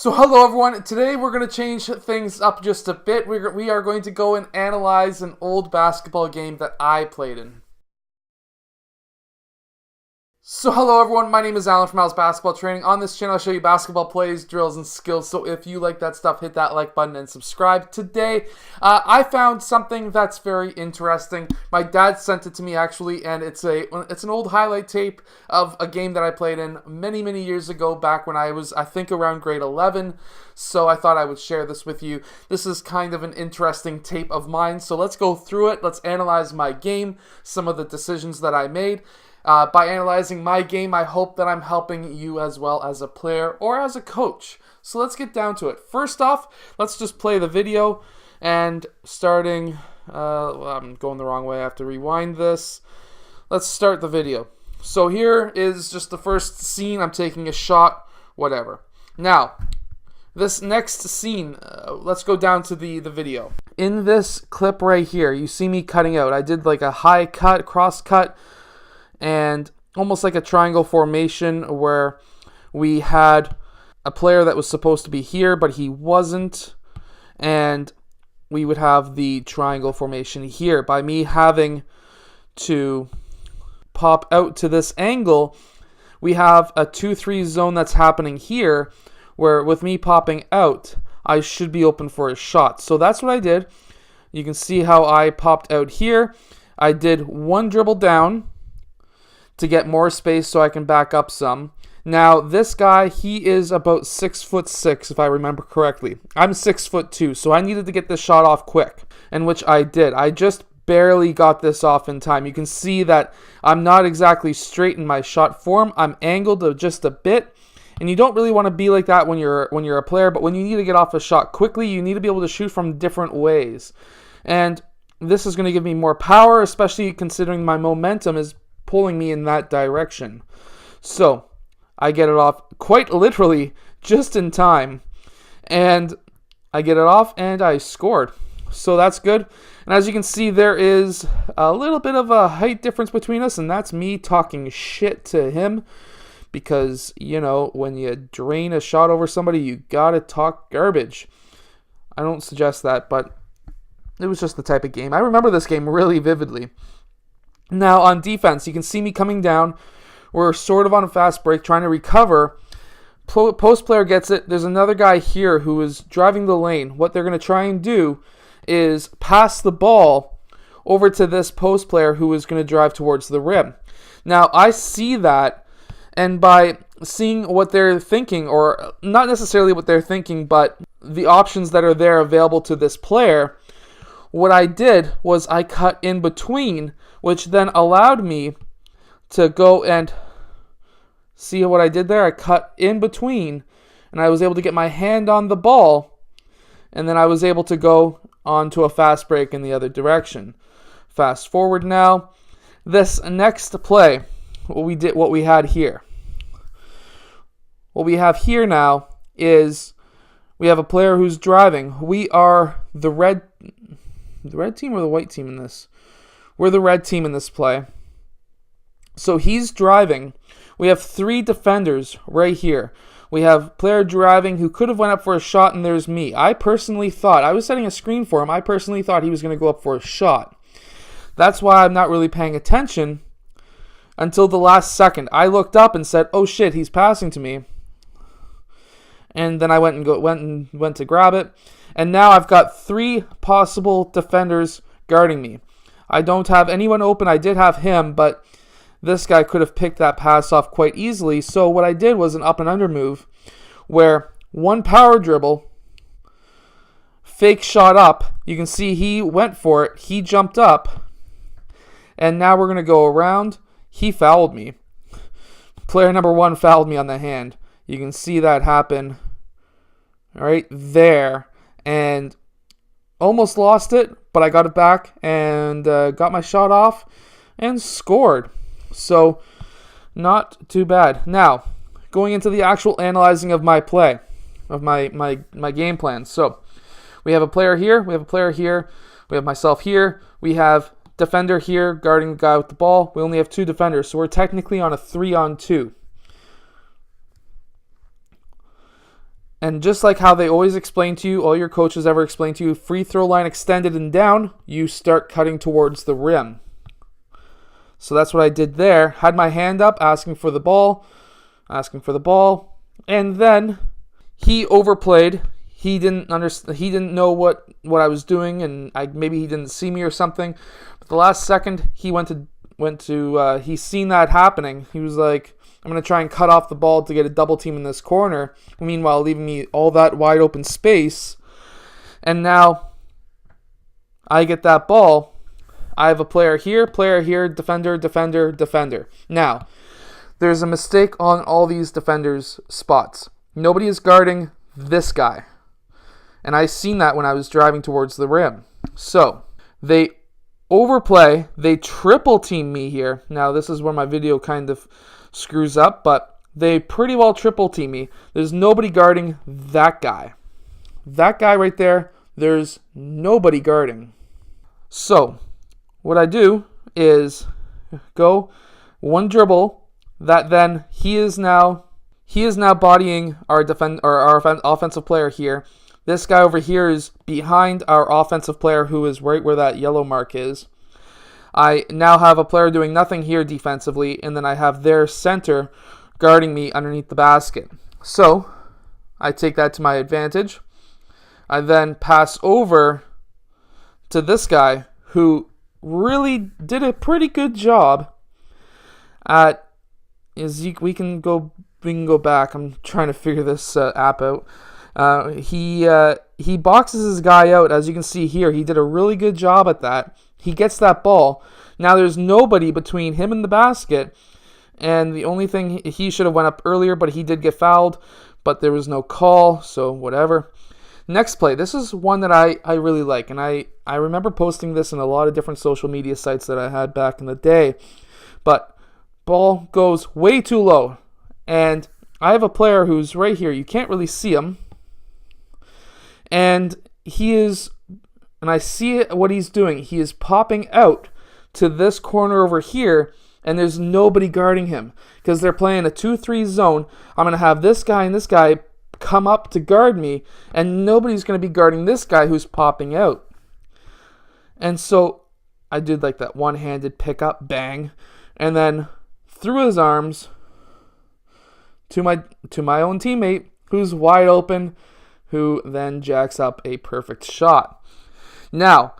So hello everyone, today we're going to change things up just a bit. We are going to go and analyze an old basketball game that I played in. So hello everyone, my name is Alan from Al's Basketball Training. On this channel I show you basketball plays, drills, and skills. So if you like that stuff, hit that like button and subscribe. Today, I found something that's very interesting. My dad sent it to me actually, and it's an old highlight tape of a game that I played in many years ago, back when I was, I think, around grade 11. So I thought I would share this with you. This is kind of an interesting tape of mine. So let's go through it. Let's analyze my game, some of the decisions that I made. By analyzing my game, I hope that I'm helping you as well as a player or as a coach. So let's get down to it. First off, let's just play the video. And starting, I'm going the wrong way. I have to rewind this. Let's start the video. So here is just the first scene. I'm taking a shot, whatever. Now, this next scene, let's go down to the video. In this clip right here, you see me cutting out. I did like a high cut, cross cut, and almost like a triangle formation where we had a player that was supposed to be here, but he wasn't. And we would have the triangle formation here. By me having to pop out to this angle, we have a 2-3 zone that's happening here, where with me popping out, I should be open for a shot. So that's what I did. You can see how I popped out here. I did one dribble down to get more space so I can back up some. Now, this guy, he is about 6'6", if I remember correctly. I'm 6'2", so I needed to get this shot off quick, and which I did. I just barely got this off in time. You can see that I'm not exactly straight in my shot form. I'm angled just a bit, and you don't really want to be like that when you're a player, but when you need to get off a shot quickly, you need to be able to shoot from different ways. And this is going to give me more power, especially considering my momentum is pulling me in that direction. So I get it off quite literally just in time, and I get it off and I scored. So that's good. And as you can see, there is a little bit of a height difference between us, and that's me talking shit to him, because, you know, when you drain a shot over somebody, you gotta talk garbage. I don't suggest that, but it was just the type of game. I remember this game really vividly. Now, on defense, you can see me coming down. We're sort of on a fast break, trying to recover. Post player gets it. There's another guy here who is driving the lane. What they're going to try and do is pass the ball over to this post player who is going to drive towards the rim. Now, I see that, and by seeing what they're thinking, or not necessarily what they're thinking, but the options that are there available to this player, what I did was I cut in between, which then allowed me to go and see what I did there. I cut in between, and I was able to get my hand on the ball, and then I was able to go on to a fast break in the other direction. Fast forward now. This next play, what we had here. What we have here now is we have a player who's driving. We are the red team or the white team in this? We're the red team in this play. So he's driving. We have 3 defenders right here. We have player driving who could have went up for a shot, and there's me. I personally thought, I was setting a screen for him, I personally thought he was going to go up for a shot. That's why I'm not really paying attention until the last second. I looked up and said, oh shit, he's passing to me. And then I went to grab it. And now I've got 3 possible defenders guarding me. I don't have anyone open. I did have him, but this guy could have picked that pass off quite easily. So what I did was an up and under move where one power dribble, fake shot up. You can see he went for it. He jumped up. And now we're going to go around. He fouled me. Player number 1 fouled me on the hand. You can see that happen right there. And almost lost it, but I got it back and got my shot off and scored. So, not too bad. Now, going into the actual analyzing of my play, of my game plan. So, we have a player here, we have a player here, we have myself here, we have defender here guarding the guy with the ball. We only have 2 defenders, so we're technically on a 3-on-2. And just like how they always explain to you, all your coaches ever explain to you, free throw line extended and down, you start cutting towards the rim. So that's what I did there. Had my hand up, asking for the ball. And then he overplayed. He didn't know what I was doing, and maybe he didn't see me or something. But the last second, he he seen that happening. He was like, I'm going to try and cut off the ball to get a double team in this corner, meanwhile leaving me all that wide open space. And now I get that ball. I have a player here, defender, defender, defender. Now, there's a mistake on all these defenders' spots. Nobody is guarding this guy. And I seen that when I was driving towards the rim. So, they overplay. They triple team me here. Now, this is where my video kind of screws up, but they pretty well triple team me. There's nobody guarding that guy. That guy right there, there's nobody guarding. So, what I do is go one dribble, that then he is now bodying our offensive player here. This guy over here is behind our offensive player, who is right where that yellow mark is. I now have a player doing nothing here defensively, and then I have their center guarding me underneath the basket. So, I take that to my advantage. I then pass over to this guy, who really did a pretty good job at... We can go back. I'm trying to figure this app out. He boxes his guy out. As you can see here, he did a really good job at that. He gets that ball. Now there's nobody between him and the basket, and the only thing, he should have went up earlier, but he did get fouled, but there was no call, so whatever. Next play. This is one that I really like, and I remember posting this in a lot of different social media sites that I had back in the day, but ball goes way too low, and I have a player who's right here. You can't really see him, and I see what he's doing. He is popping out to this corner over here, and there's nobody guarding him because they're playing a 2-3 zone. I'm going to have this guy and this guy come up to guard me, and nobody's going to be guarding this guy who's popping out. And so I did like that one-handed pickup, bang, and then threw his arms to my own teammate, who's wide open, who then jacks up a perfect shot. Now,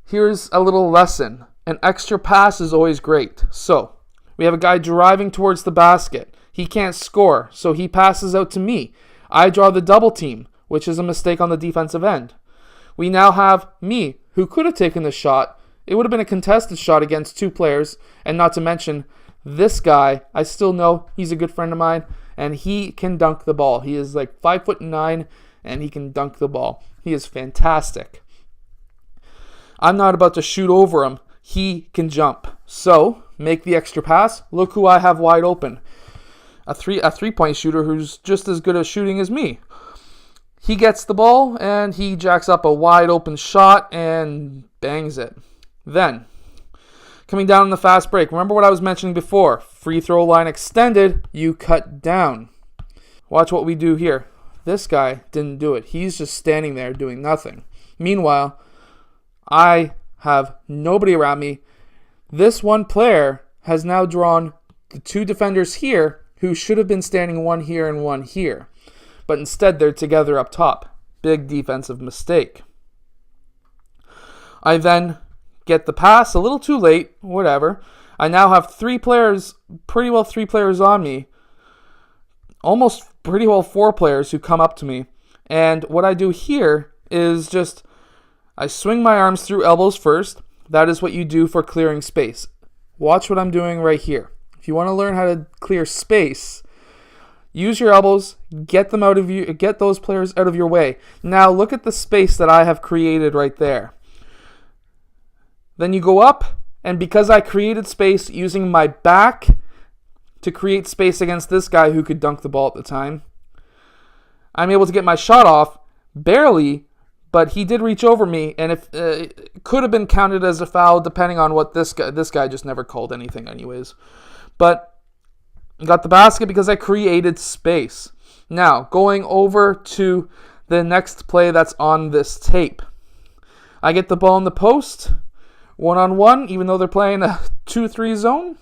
here's a little lesson. An extra pass is always great. So, we have a guy driving towards the basket. He can't score, so he passes out to me. I draw the double team, which is a mistake on the defensive end. We now have me, who could have taken the shot. It would have been a contested shot against two players, and not to mention this guy. I still know he's a good friend of mine, and he can dunk the ball. He is like 5'9", and he can dunk the ball. He is fantastic. I'm not about to shoot over him. He can jump. So, make the extra pass. Look who I have wide open. A three-point shooter who's just as good at shooting as me. He gets the ball, and he jacks up a wide open shot and bangs it. Then, coming down in the fast break. Remember what I was mentioning before. Free throw line extended, you cut down. Watch what we do here. This guy didn't do it. He's just standing there doing nothing. Meanwhile, I have nobody around me. This one player has now drawn the two defenders here who should have been standing one here and one here. But instead, they're together up top. Big defensive mistake. I then get the pass a little too late, whatever. I now have three players on me. Almost pretty well four players who come up to me. And what I do here is just, I swing my arms through elbows first. That is what you do for clearing space. Watch what I'm doing right here. If you want to learn how to clear space, use your elbows, get those players out of your way. Now look at the space that I have created right there. Then you go up, and because I created space using my back to create space against this guy who could dunk the ball at the time, I'm able to get my shot off, barely, but he did reach over me, and if it could have been counted as a foul depending on what this guy just never called anything anyways. But got the basket because I created space. Now, going over to the next play that's on this tape. I get the ball in the post, one-on-one, even though they're playing a 2-3 zone.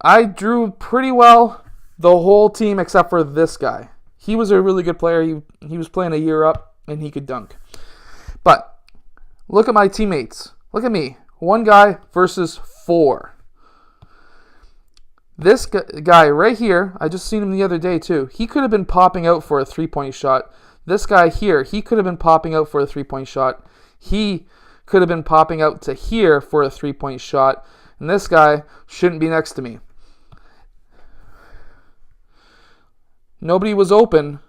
I drew pretty well the whole team except for this guy. He was a really good player. He was playing a year up, and he could dunk. But look at my teammates. Look at me. One guy versus 4. This guy right here, I just seen him the other day too. He could have been popping out for a 3-point shot. This guy here, he could have been popping out for a 3-point shot. He could have been popping out to here for a 3-point shot. And this guy shouldn't be next to me. Nobody was open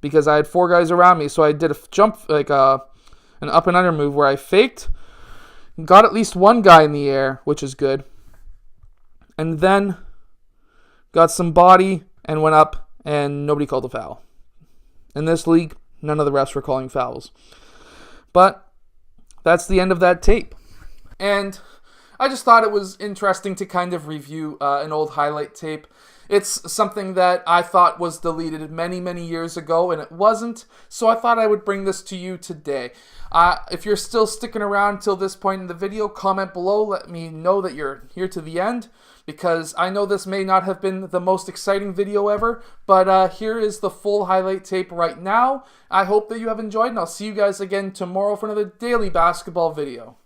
because I had 4 guys around me. So I did a jump, like an up and under move where I faked, got at least one guy in the air, which is good. And then got some body and went up, and nobody called a foul. In this league, none of the refs were calling fouls. But that's the end of that tape. And I just thought it was interesting to kind of review an old highlight tape. It's something that I thought was deleted many, many years ago, and it wasn't. So I thought I would bring this to you today. If you're still sticking around till this point in the video, comment below. Let me know that you're here to the end, because I know this may not have been the most exciting video ever, but here is the full highlight tape right now. I hope that you have enjoyed, and I'll see you guys again tomorrow for another daily basketball video.